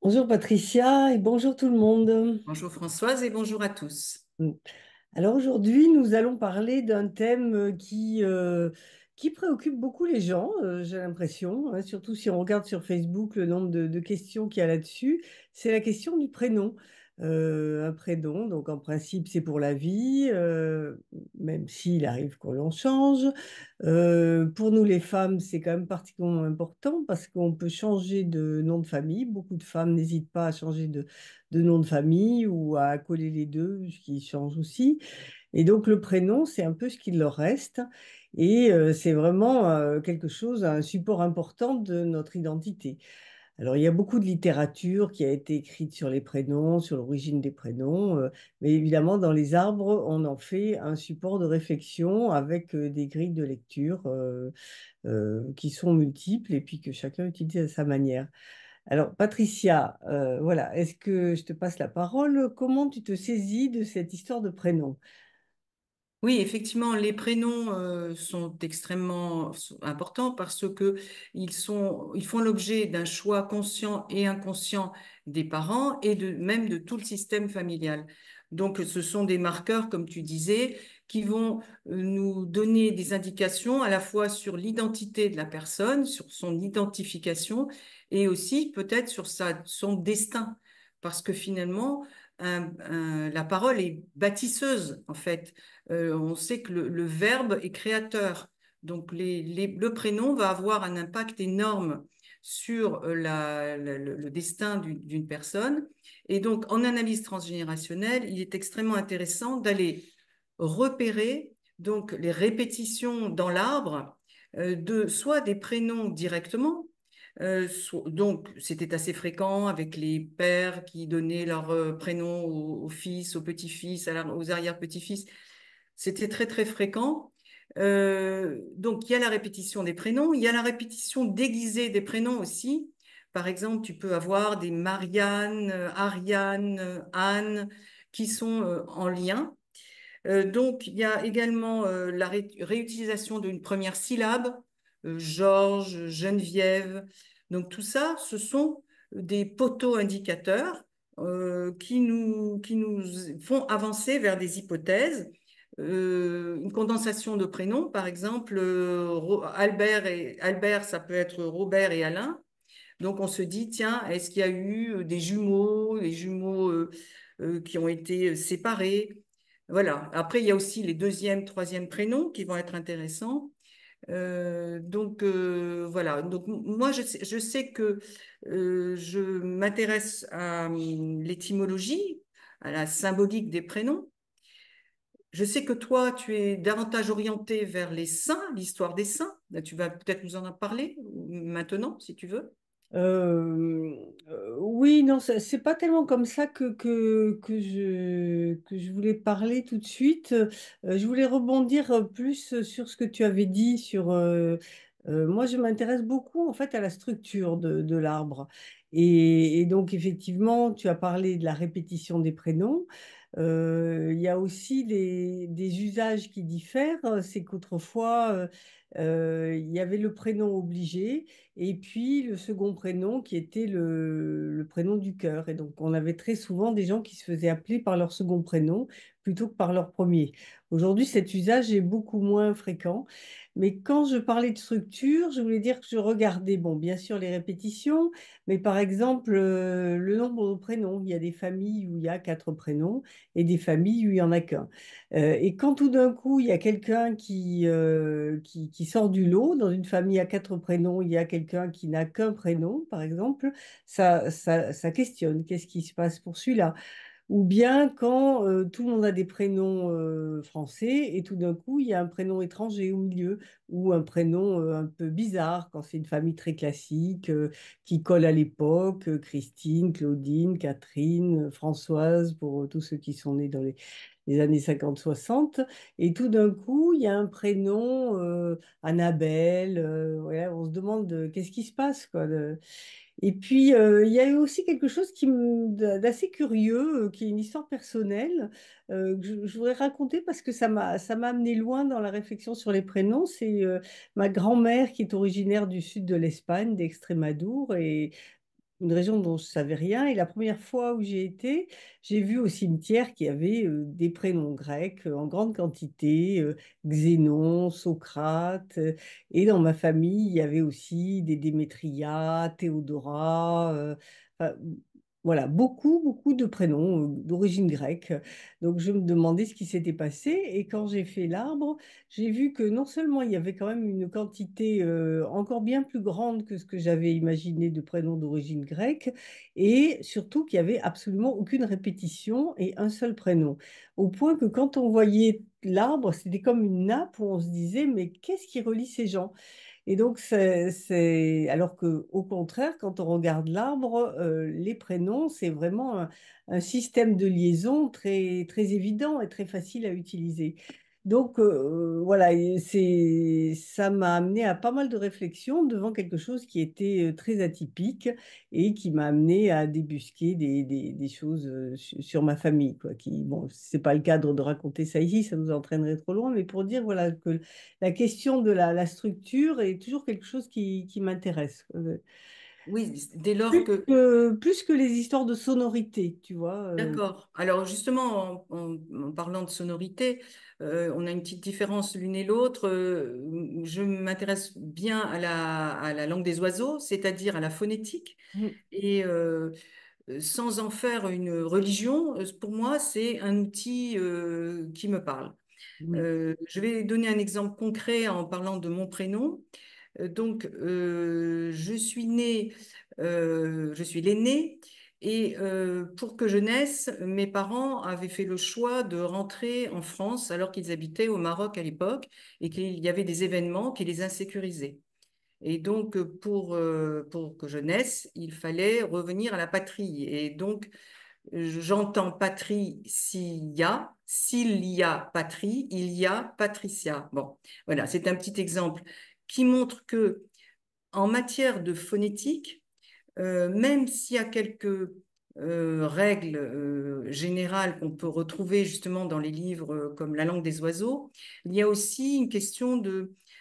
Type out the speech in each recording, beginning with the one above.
Bonjour Patricia et bonjour tout le monde. Bonjour Françoise et bonjour à tous. Alors aujourd'hui, nous allons parler d'un thème qui préoccupe beaucoup les gens, j'ai l'impression, hein, surtout si on regarde sur Facebook le nombre de questions qu'il y a là-dessus. C'est la question du prénom. Un prénom, donc en principe, c'est pour la vie, même s'il arrive qu'on l'en change. Pour nous, les femmes, c'est quand même particulièrement important parce qu'on peut changer de nom de famille. Beaucoup de femmes n'hésitent pas à changer de nom de famille ou à coller les deux, ce qui change aussi. Et donc le prénom, c'est un peu ce qu'il leur reste. Et c'est vraiment quelque chose, un support important de notre identité. Alors il y a beaucoup de littérature qui a été écrite sur les prénoms, sur l'origine des prénoms, mais évidemment dans les arbres, on en fait un support de réflexion avec des grilles de lecture qui sont multiples et puis que chacun utilise à sa manière. Alors, Patricia, voilà, est-ce que je te passe la parole? Comment tu te saisis de cette histoire de prénom? Oui, effectivement, les prénoms sont importants parce que ils font l'objet d'un choix conscient et inconscient des parents et même de tout le système familial. Donc, ce sont des marqueurs, comme tu disais, qui vont nous donner des indications à la fois sur l'identité de la personne, sur son identification et aussi peut-être sur son destin. Parce que finalement, la parole est bâtisseuse, en fait. On sait que le verbe est créateur. Donc, le prénom va avoir un impact énorme sur le destin d'une personne. Et donc, en analyse transgénérationnelle, il est extrêmement intéressant d'aller repérer donc les répétitions dans l'arbre de soit des prénoms directement. Donc, c'était assez fréquent avec les pères qui donnaient leur prénom aux fils, aux petits-fils, aux arrière-petits-fils. C'était très, très fréquent. Donc, il y a la répétition des prénoms, il y a la répétition déguisée des prénoms aussi. Par exemple, tu peux avoir des Marianne, Ariane, Anne qui sont en lien. Donc, il y a également la réutilisation d'une première syllabe, Georges, Geneviève. Donc, tout ça, ce sont des poteaux indicateurs qui nous font avancer vers des hypothèses. Une condensation de prénoms, par exemple, Albert, ça peut être Robert et Alain. Donc, on se dit, tiens, est-ce qu'il y a eu des jumeaux qui ont été séparés? Voilà. Après, il y a aussi les deuxième, troisième prénoms qui vont être intéressants. Voilà. Donc, moi, je sais que je m'intéresse à l'étymologie, à la symbolique des prénoms. Je sais que toi, tu es davantage orienté vers les saints, l'histoire des saints. Là, tu vas peut-être nous en parler maintenant, si tu veux. Oui, non, c'est pas tellement comme ça que je voulais parler tout de suite. Je voulais rebondir plus sur ce que tu avais dit sur. Moi, je m'intéresse beaucoup en fait à la structure de l'arbre. Et donc, effectivement, tu as parlé de la répétition des prénoms. Il y a aussi des usages qui diffèrent. C'est qu'autrefois, il y avait le prénom obligé. Et puis le second prénom qui était le prénom du cœur. Et donc on avait très souvent des gens qui se faisaient appeler par leur second prénom plutôt que par leur premier. Aujourd'hui, cet usage est beaucoup moins fréquent. Mais quand je parlais de structure, je voulais dire que je regardais, bon, bien sûr les répétitions, mais par exemple le nombre de prénoms. Il y a des familles où il y a quatre prénoms et des familles où il n'y en a qu'un. Et quand tout d'un coup, il y a quelqu'un qui sort du lot, dans une famille à quatre prénoms, il y a quelqu'un qui n'a qu'un prénom, par exemple, ça questionne. Qu'est-ce qui se passe pour celui-là? Ou bien quand tout le monde a des prénoms français et tout d'un coup, il y a un prénom étranger au milieu ou un prénom un peu bizarre quand c'est une famille très classique qui colle à l'époque, Christine, Claudine, Catherine, Françoise, pour tous ceux qui sont nés dans les années 50-60. Et tout d'un coup, il y a un prénom, Annabelle. Ouais, on se demande qu'est-ce qui se passe, quoi. Et puis, il y a eu aussi quelque chose d'assez curieux, qui est une histoire personnelle, que je voudrais raconter parce que ça m'a amené loin dans la réflexion sur les prénoms. C'est ma grand-mère qui est originaire du sud de l'Espagne, d'Extrémadour, et une région dont je savais rien. Et la première fois où j'ai été, j'ai vu au cimetière qu'il y avait des prénoms grecs en grande quantité, Xénon, Socrate. Et dans ma famille, il y avait aussi des Démétria, Théodora. Enfin, voilà, beaucoup, beaucoup de prénoms d'origine grecque. Donc je me demandais ce qui s'était passé. Et quand j'ai fait l'arbre, j'ai vu que non seulement il y avait quand même une quantité encore bien plus grande que ce que j'avais imaginé de prénoms d'origine grecque, et surtout qu'il y avait absolument aucune répétition et un seul prénom. Au point que quand on voyait l'arbre, c'était comme une nappe où on se disait, mais qu'est-ce qui relie ces gens? Et donc, alors que, au contraire, quand on regarde l'arbre, les prénoms, c'est vraiment un système de liaison très, très évident et très facile à utiliser. Donc, voilà, ça m'a amené à pas mal de réflexions devant quelque chose qui était très atypique et qui m'a amené à débusquer des choses sur ma famille, quoi, bon, c'est pas le cadre de raconter ça ici, ça nous entraînerait trop loin, mais pour dire, voilà, que la question de la structure est toujours quelque chose qui m'intéresse. Oui, dès lors que Plus que les histoires de sonorité, tu vois. D'accord. Alors justement, en parlant de sonorité, on a une petite différence l'une et l'autre. Je m'intéresse bien à la langue des oiseaux, c'est-à-dire à la phonétique. Mm, Et sans en faire une religion, pour moi, c'est un outil qui me parle. mm, Je vais donner un exemple concret en parlant de mon prénom. Je suis l'aînée et pour que je naisse, mes parents avaient fait le choix de rentrer en France alors qu'ils habitaient au Maroc à l'époque et qu'il y avait des événements qui les insécurisaient. Et donc, pour que je naisse, il fallait revenir à la patrie. Et donc, j'entends patrie s'il y a patrie, il y a Patricia. Bon, voilà, c'est un petit exemple qui montre que en matière de phonétique, même s'il y a quelques règles générales qu'on peut retrouver justement dans les livres comme La langue des oiseaux, il y a aussi une question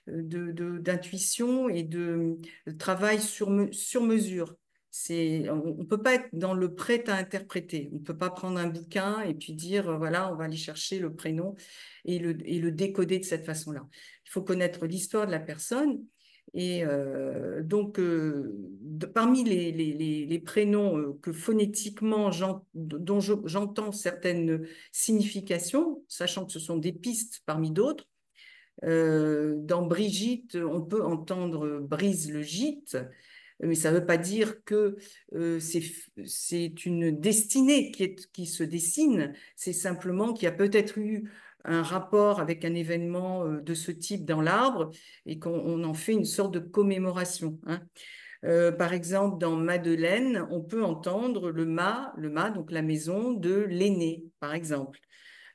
d'intuition et de travail sur mesure. On ne peut pas être dans le prêt à interpréter. On ne peut pas prendre un bouquin et puis dire, voilà, on va aller chercher le prénom et le décoder de cette façon-là. Il faut connaître l'histoire de la personne et parmi les prénoms que phonétiquement j'entends certaines significations, sachant que ce sont des pistes parmi d'autres, dans Brigitte, on peut entendre brise le gîte, mais ça ne veut pas dire que c'est une destinée qui se dessine, c'est simplement qu'il y a peut-être eu un rapport avec un événement de ce type dans l'arbre et qu'on en fait une sorte de commémoration, hein. Par exemple, dans Madeleine, on peut entendre le mât, donc la maison de l'aîné, par exemple.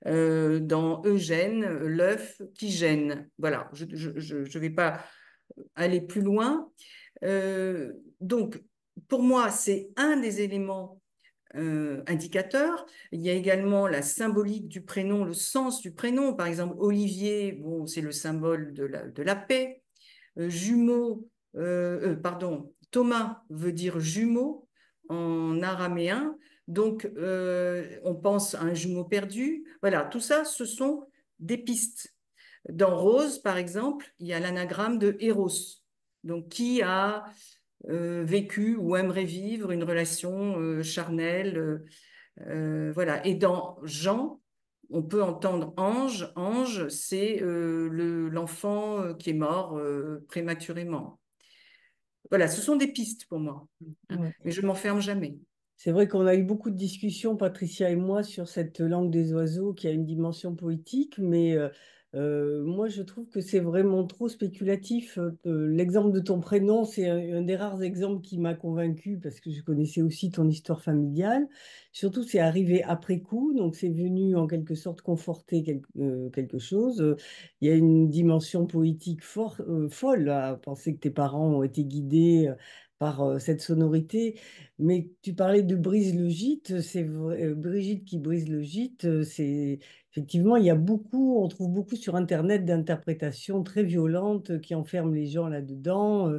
Dans Eugène, l'œuf qui gêne. Voilà, je vais pas aller plus loin. Donc, pour moi, c'est un des éléments indicateurs. Il y a également la symbolique du prénom, le sens du prénom. Par exemple, Olivier, bon, c'est le symbole de la paix. Pardon, Thomas veut dire jumeau en araméen. Donc, on pense à un jumeau perdu. Voilà, tout ça, ce sont des pistes. Dans Rose, par exemple, il y a l'anagramme de Eros. Donc, qui a vécu ou aimerait vivre une relation charnelle. Voilà. Et dans Jean, on peut entendre ange. Ange, c'est l'enfant qui est mort prématurément. Voilà, ce sont des pistes pour moi, hein, ouais. mais je m'enferme jamais. C'est vrai qu'on a eu beaucoup de discussions, Patricia et moi, sur cette langue des oiseaux qui a une dimension poétique, mais moi je trouve que c'est vraiment trop spéculatif. L'exemple de ton prénom, c'est un des rares exemples qui m'a convaincu parce que je connaissais aussi ton histoire familiale. Surtout, c'est arrivé après coup, donc c'est venu en quelque sorte conforter quelque chose. Il y a une dimension poétique folle à penser que tes parents ont été guidés par cette sonorité. Mais tu parlais de brise le gîte, c'est vrai, Brigitte qui brise le gîte, c'est effectivement, il y a beaucoup, on trouve beaucoup sur Internet d'interprétations très violentes qui enferment les gens là-dedans.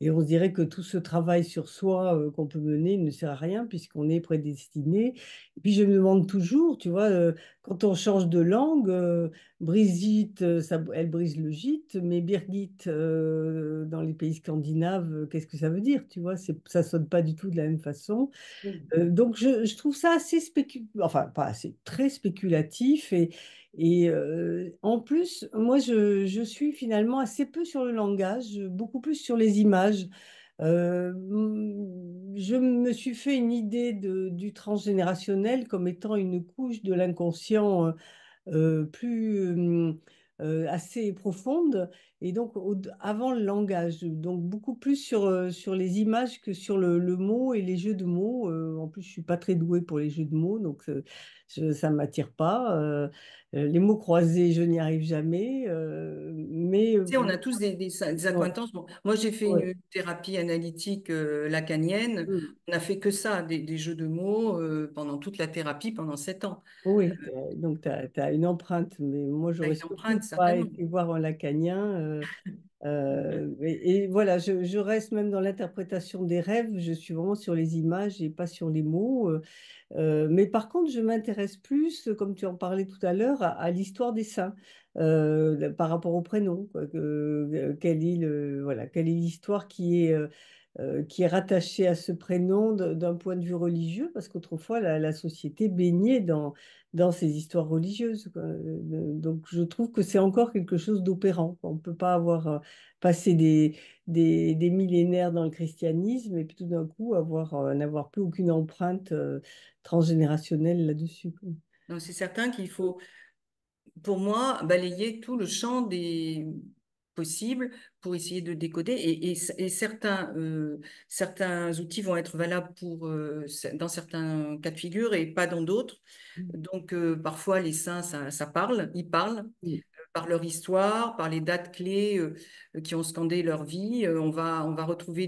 et on se dirait que tout ce travail sur soi qu'on peut mener ne sert à rien puisqu'on est prédestiné. Et puis je me demande toujours, tu vois, quand on change de langue, Brigitte, elle brise le gîte, mais Birgit, dans les pays scandinaves, qu'est-ce que ça veut dire, tu vois, ça sonne pas du tout de la même façon. Donc, je trouve ça assez enfin, pas assez, très spéculatif. Et en plus, moi, je suis finalement assez peu sur le langage, beaucoup plus sur les images. Je me suis fait une idée du transgénérationnel comme étant une couche de l'inconscient assez profonde et donc avant le langage, donc beaucoup plus sur les images que sur le mot et les jeux de mots. En plus, je suis pas très douée pour les jeux de mots, donc ça m'attire pas. Les mots croisés, je n'y arrive jamais. Mais Tu sais, on a tous des ouais, accointances. Bon, moi, j'ai fait ouais. une thérapie analytique lacanienne. Mm. On n'a fait que ça, des jeux de mots pendant toute la thérapie, pendant 7 ans. Oui, donc tu as une empreinte, mais moi, Ça a j'aurais une surtout empreinte, pas certainement. été voir un lacanien. Et voilà, je reste même dans l'interprétation des rêves, je suis vraiment sur les images et pas sur les mots. Mais par contre, je m'intéresse plus, comme tu en parlais tout à l'heure, à l'histoire des saints par rapport au prénom. Quoi, voilà, quelle est l'histoire qui est rattachée à ce prénom d'un point de vue religieux, parce qu'autrefois, la société baignait dans ces histoires religieuses. Quoi. Donc, je trouve que c'est encore quelque chose d'opérant. On ne peut pas avoir passé des millénaires dans le christianisme et puis tout d'un coup n'avoir plus aucune empreinte transgénérationnelle là-dessus. Quoi. Donc, c'est certain qu'il faut, pour moi, balayer tout le champ des possibles pour essayer de décoder. Et certains outils vont être valables dans certains cas de figure et pas dans d'autres. Donc, parfois, les saints, ça parle, ils parlent Mm. par leur histoire, par les dates clés qui ont scandé leur vie. On va retrouver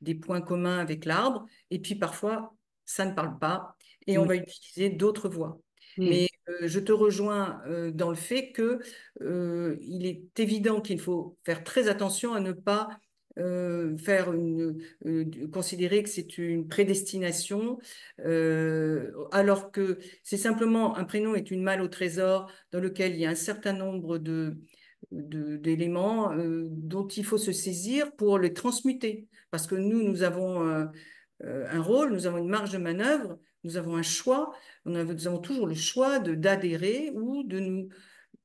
des points communs avec l'arbre. Et puis parfois, ça ne parle pas et on Mm. va utiliser d'autres voies. Mm. Mais je te rejoins dans le fait que il est évident qu'il faut faire très attention à ne pas considérer que c'est une prédestination, alors que c'est simplement un prénom est une malle au trésor dans lequel il y a un certain nombre d'éléments dont il faut se saisir pour les transmuter. Parce que nous avons un rôle, nous avons une marge de manœuvre, nous avons un choix, nous avons toujours le choix d'adhérer ou de nous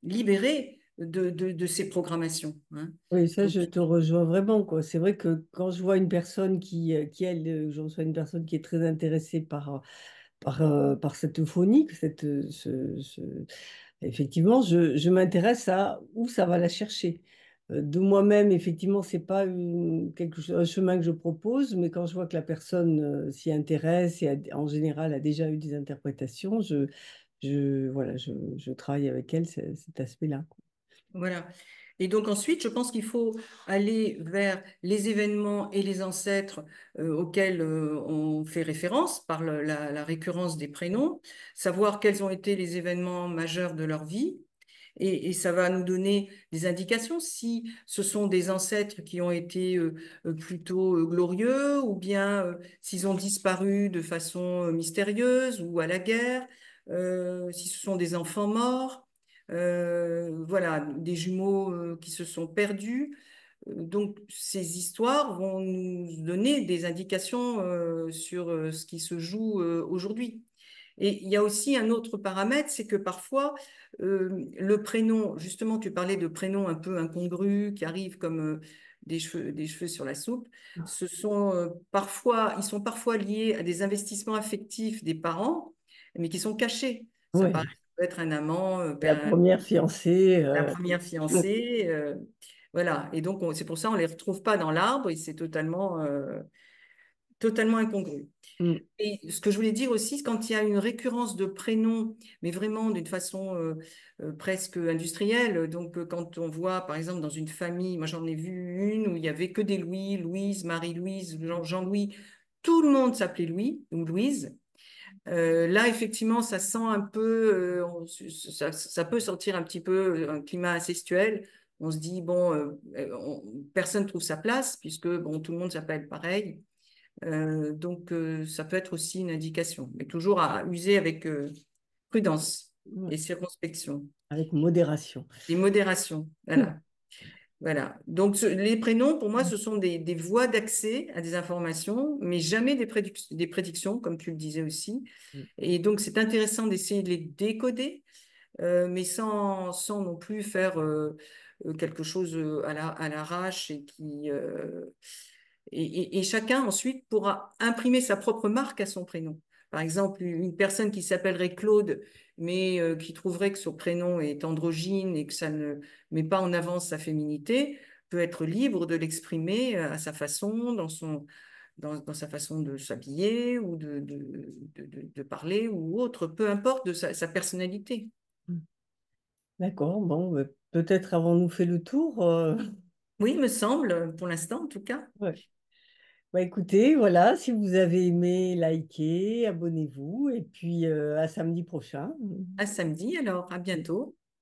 libérer de ces programmations, hein. Oui, ça, Donc, je te rejoins vraiment, quoi. C'est vrai que quand je vois une personne elle, je reçois une personne qui est très intéressée par cette phonique, effectivement, je m'intéresse à où ça va la chercher. De moi-même, effectivement, c'est pas un chemin que je propose, mais quand je vois que la personne s'y intéresse et en général a déjà eu des interprétations, voilà, je travaille avec elle cet aspect-là. voilà. Et donc ensuite, je pense qu'il faut aller vers les événements et les ancêtres auxquels on fait référence par la récurrence des prénoms, savoir quels ont été les événements majeurs de leur vie. Et ça va nous donner des indications si ce sont des ancêtres qui ont été plutôt glorieux ou bien s'ils ont disparu de façon mystérieuse ou à la guerre, si ce sont des enfants morts, voilà, des jumeaux qui se sont perdus. Donc, ces histoires vont nous donner des indications sur ce qui se joue aujourd'hui. Et il y a aussi un autre paramètre, c'est que parfois, le prénom, justement, tu parlais de prénoms un peu incongrus qui arrivent comme des cheveux sur la soupe, ils sont parfois liés à des investissements affectifs des parents, mais qui sont cachés. Oui, Peut être un amant, la première fiancée. la première fiancée, voilà. Et donc, c'est pour ça on les retrouve pas dans l'arbre et c'est totalement incongru. Mm. Et ce que je voulais dire aussi, quand il y a une récurrence de prénoms, mais vraiment d'une façon presque industrielle, donc quand on voit par exemple dans une famille, moi j'en ai vu une où il y avait que des Louis, Louise, Marie-Louise, Jean-Louis, tout le monde s'appelait Louis ou Louise. Là, effectivement, ça sent un peu, ça peut sentir un petit peu un climat incestuel. on se dit, bon, personne trouve sa place puisque bon, tout le monde s'appelle pareil. Donc, ça peut être aussi une indication, mais toujours à user avec prudence Ouais, et circonspection avec modération. et modération. Hmm. Voilà. Voilà. Donc, les prénoms, pour moi, ce sont des voies d'accès à des informations, mais jamais des prédictions, comme tu le disais aussi. Et donc, c'est intéressant d'essayer de les décoder, mais sans non plus faire quelque chose à l'arrache et chacun ensuite pourra imprimer sa propre marque à son prénom. Par exemple, une personne qui s'appellerait Claude, mais qui trouverait que son prénom est androgyne et que ça ne met pas en avant sa féminité, peut être libre de l'exprimer à sa façon, dans sa façon de s'habiller ou de parler ou autre, peu importe de sa personnalité. D'accord, bon, peut-être avons-nous fait le tour. Oui, il me semble, pour l'instant en tout cas. Ouais. Bah, écoutez, voilà, si vous avez aimé, likez, abonnez-vous, et puis à samedi prochain. À samedi alors, à bientôt.